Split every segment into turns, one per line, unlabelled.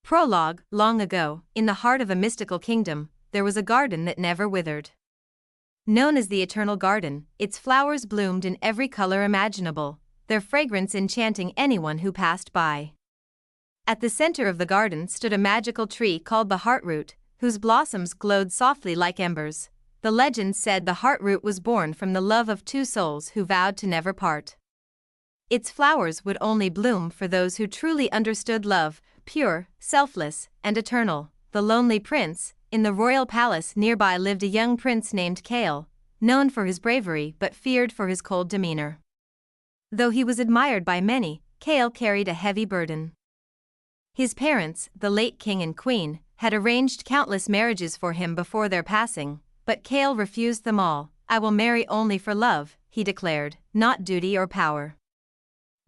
Prologue. Long ago, in the heart of a mystical kingdom, there was a garden that never withered. Known as the Eternal Garden, its flowers bloomed in every color imaginable, their fragrance enchanting anyone who passed by. At the center of the garden stood a magical tree called the heartroot, whose blossoms glowed softly like embers. The legend said the heartroot was born from the love of two souls who vowed to never part. Its flowers would only bloom for those who truly understood love, pure, selfless, and eternal. The lonely prince. In the royal palace nearby lived a young prince named Kale, known for his bravery but feared for his cold demeanor. Though he was admired by many, Kale carried a heavy burden. His parents, the late king and queen, had arranged countless marriages for him before their passing, but Kale refused them all. "I will marry only for love," he declared, "not duty or power."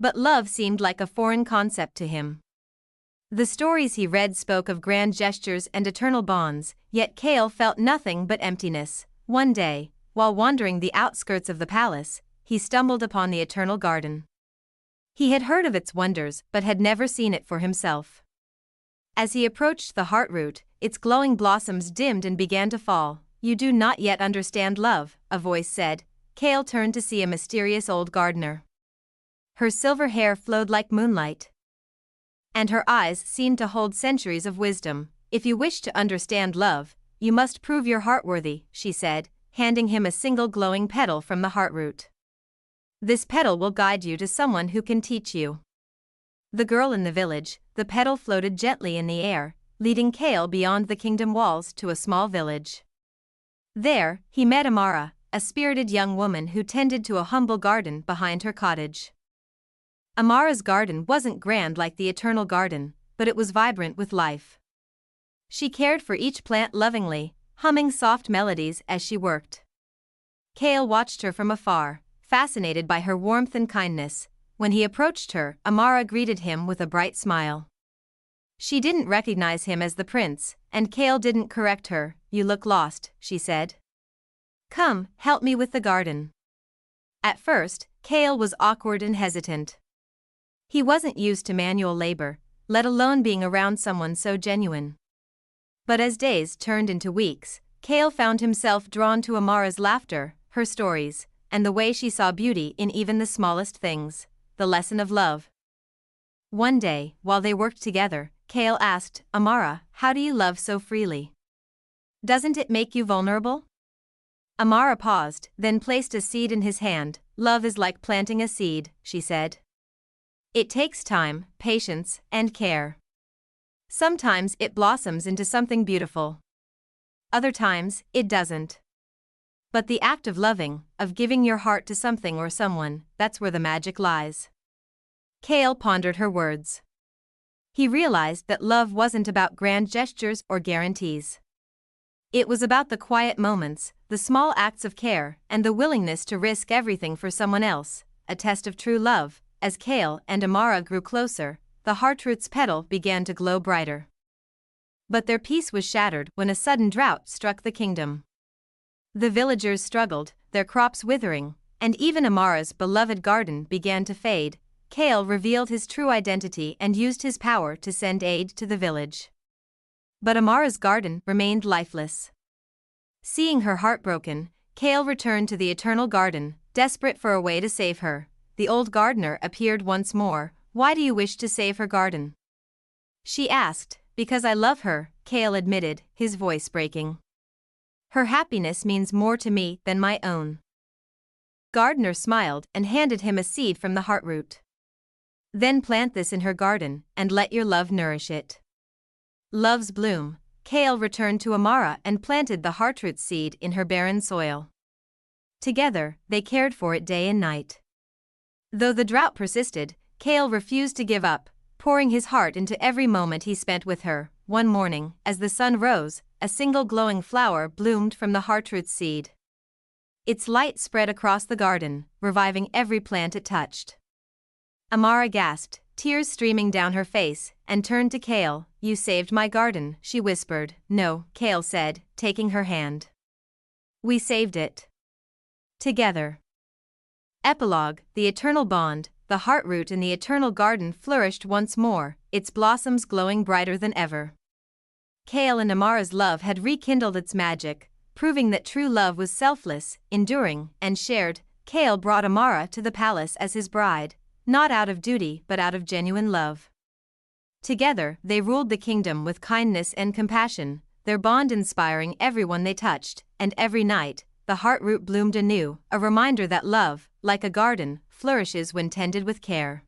But love seemed like a foreign concept to him. The stories he read spoke of grand gestures and eternal bonds, yet Kale felt nothing but emptiness. One day, while wandering the outskirts of the palace, he stumbled upon the Eternal Garden. He had heard of its wonders but had never seen it for himself. As he approached the heartroot, its glowing blossoms dimmed and began to fall. "You do not yet understand love," a voice said. Kale turned to see a mysterious old gardener. Her silver hair flowed like moonlight, and her eyes seemed to hold centuries of wisdom. "If you wish to understand love, you must prove your heart worthy," she said, handing him a single glowing petal from the heartroot. "This petal will guide you to someone who can teach you." The girl in the village. The petal floated gently in the air, leading Kale beyond the kingdom walls to a small village. There, he met Amara, a spirited young woman who tended to a humble garden behind her cottage. Amara's garden wasn't grand like the Eternal Garden, but it was vibrant with life. She cared for each plant lovingly, humming soft melodies as she worked. Kale watched her from afar, fascinated by her warmth and kindness. When he approached her, Amara greeted him with a bright smile. She didn't recognize him as the prince, and Kale didn't correct her. "You look lost," she said. "Come, help me with the garden." At first, Kale was awkward and hesitant. He wasn't used to manual labor, let alone being around someone so genuine. But as days turned into weeks, Kale found himself drawn to Amara's laughter, her stories, and the way she saw beauty in even the smallest things. The lesson of love. One day, while they worked together, Kale asked, "Amara, how do you love so freely? Doesn't it make you vulnerable?" Amara paused, then placed a seed in his hand. "Love is like planting a seed," she said. "It takes time, patience, and care. Sometimes it blossoms into something beautiful. Other times, it doesn't. But the act of loving, of giving your heart to something or someone, that's where the magic lies." Kale pondered her words. He realized that love wasn't about grand gestures or guarantees. It was about the quiet moments, the small acts of care, and the willingness to risk everything for someone else. A test of true love. As Kale and Amara grew closer, the heartroot's petal began to glow brighter. But their peace was shattered when a sudden drought struck the kingdom. The villagers struggled, their crops withering, and even Amara's beloved garden began to fade. Kale revealed his true identity and used his power to send aid to the village. But Amara's garden remained lifeless. Seeing her heartbroken, Kale returned to the Eternal Garden, desperate for a way to save her. The old gardener appeared once more. "Why do you wish to save her garden?" she asked. "Because I love her," Kale admitted, his voice breaking. "Her happiness means more to me than my own." Gardener smiled and handed him a seed from the heartroot. "Then plant this in her garden, and let your love nourish it." Love's bloom. Kale returned to Amara and planted the heartroot seed in her barren soil. Together, they cared for it day and night. Though the drought persisted, Kale refused to give up, pouring his heart into every moment he spent with her. One morning, as the sun rose, a single glowing flower bloomed from the heartroot's seed. Its light spread across the garden, reviving every plant it touched. Amara gasped, tears streaming down her face, and turned to Kale. "You saved my garden," she whispered. "No," Kale said, taking her hand. "We saved it together." Epilogue. The eternal bond. The heartroot in the Eternal Garden flourished once more, its blossoms glowing brighter than ever. Kale and Amara's love had rekindled its magic, proving that true love was selfless, enduring, and shared. Kale brought Amara to the palace as his bride, not out of duty but out of genuine love. Together, they ruled the kingdom with kindness and compassion, their bond inspiring everyone they touched, and every night, the heartroot bloomed anew, a reminder that love, like a garden, flourishes when tended with care.